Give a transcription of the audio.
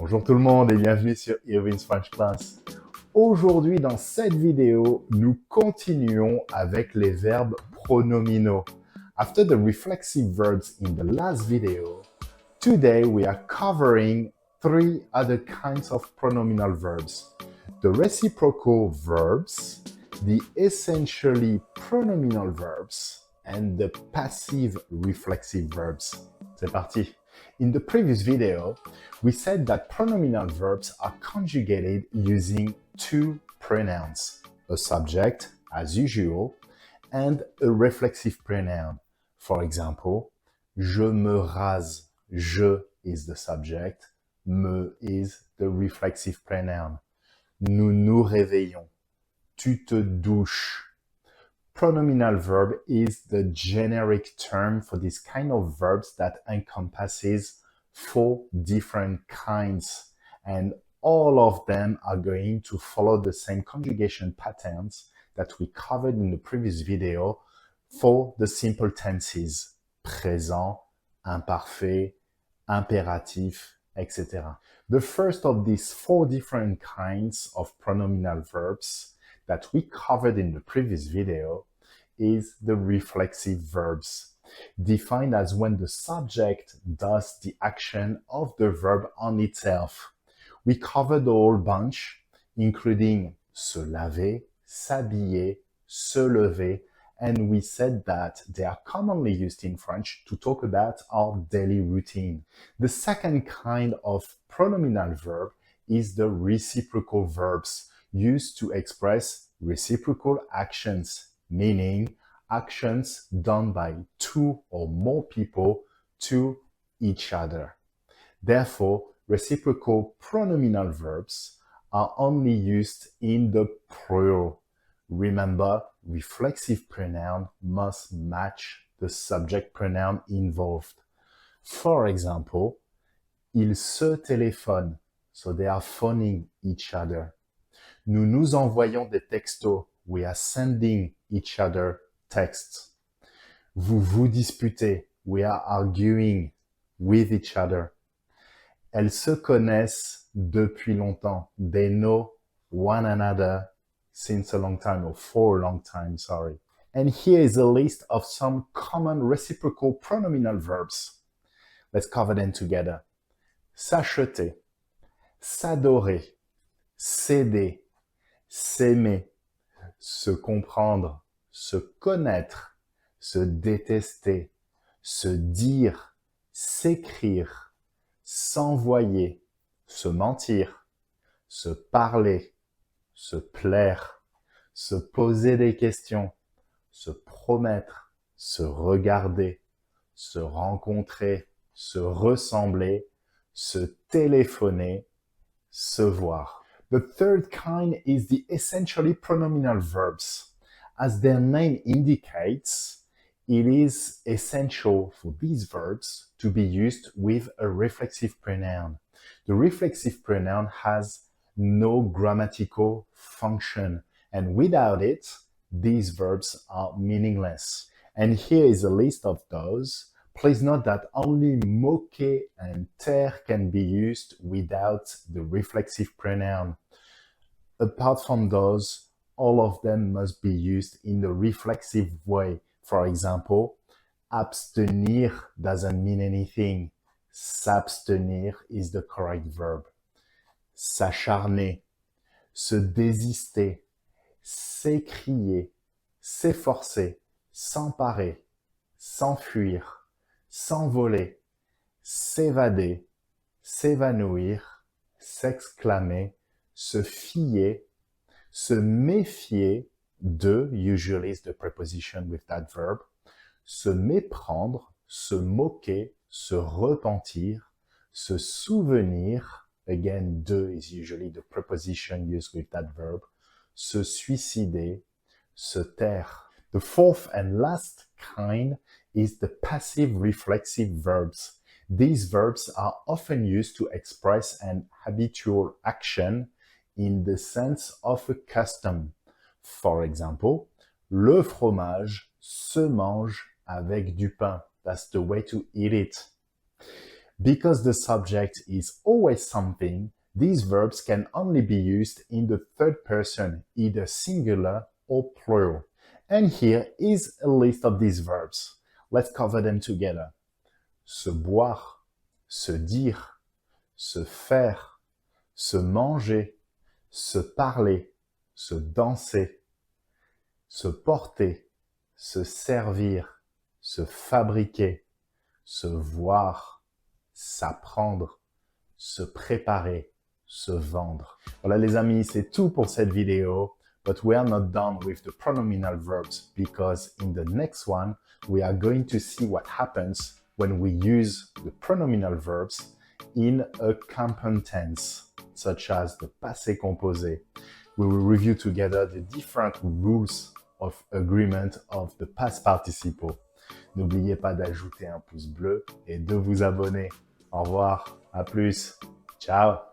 Bonjour tout le monde et bienvenue sur Irwin's French Class. Aujourd'hui, dans cette vidéo, nous continuons avec les verbes pronominaux. After the reflexive verbs in the last video, today we are covering three other kinds of pronominal verbs. The reciprocal verbs, the essentially pronominal verbs, and the passive reflexive verbs. C'est parti! In the previous video, we said that pronominal verbs are conjugated using two pronouns, a subject, as usual, and a reflexive pronoun. For example, je me rase. Je is the subject, me is the reflexive pronoun. Nous nous réveillons. Tu te douches. Pronominal verb is the generic term for this kind of verbs that encompasses 4 different kinds, and all of them are going to follow the same conjugation patterns that we covered in the previous video for the simple tenses, présent, imparfait, impératif, etc. The first of these 4 different kinds of pronominal verbs that we covered in the previous video is the reflexive verbs, defined as when the subject does the action of the verb on itself. We covered the whole bunch, including se laver, s'habiller, se lever, and we said that they are commonly used in French to talk about our daily routine. The second kind of pronominal verb is the reciprocal verbs, used to express reciprocal actions, meaning actions done by 2 or more people to each other. Therefore, reciprocal pronominal verbs are only used in the plural. Remember, reflexive pronoun must match the subject pronoun involved. For example, ils se téléphonent, so they are phoning each other. Nous nous envoyons des textos. We are sending each other texts. Vous vous disputez. We are arguing with each other. Elles se connaissent depuis longtemps. They know one another since a long time, or for a long time, sorry. And here is a list of some common reciprocal pronominal verbs. Let's cover them together. S'acheter, s'adorer, s'aider, s'aimer, se comprendre, se connaître, se détester, se dire, s'écrire, s'envoyer, se mentir, se parler, se plaire, se poser des questions, se promettre, se regarder, se rencontrer, se ressembler, se téléphoner, se voir. The third kind is the essentially pronominal verbs. As their name indicates, it is essential for these verbs to be used with a reflexive pronoun. The reflexive pronoun has no grammatical function, and without it, these verbs are meaningless. And here is a list of those. Please note that only moquer and taire can be used without the reflexive pronoun. Apart from those, all of them must be used in the reflexive way. For example, abstenir doesn't mean anything. S'abstenir is the correct verb. S'acharner, se désister, s'écrier, s'efforcer, s'emparer, s'enfuir, s'envoler, s'évader, s'évanouir, s'exclamer, se fier, se méfier de, usually is the preposition with that verb, se méprendre, se moquer, se repentir, se souvenir, again, de is usually the preposition used with that verb, se suicider, se taire. The fourth and last kind is the passive reflexive verbs. These verbs are often used to express an habitual action in the sense of a custom. For example, le fromage se mange avec du pain. That's the way to eat it. Because the subject is always something, these verbs can only be used in the third person, either singular or plural. And here is a list of these verbs. Let's cover them together. Se boire, se dire, se faire, se manger, se parler, se danser, se porter, se servir, se fabriquer, se voir, s'apprendre, se préparer, se vendre. Voilà les amis, c'est tout pour cette vidéo. But we are not done with the pronominal verbs because in the next one, we are going to see what happens when we use the pronominal verbs in a compound tense, such as the passé composé. We will review together the different rules of agreement of the past participle. N'oubliez pas d'ajouter un pouce bleu et de vous abonner. Au revoir, à plus, ciao.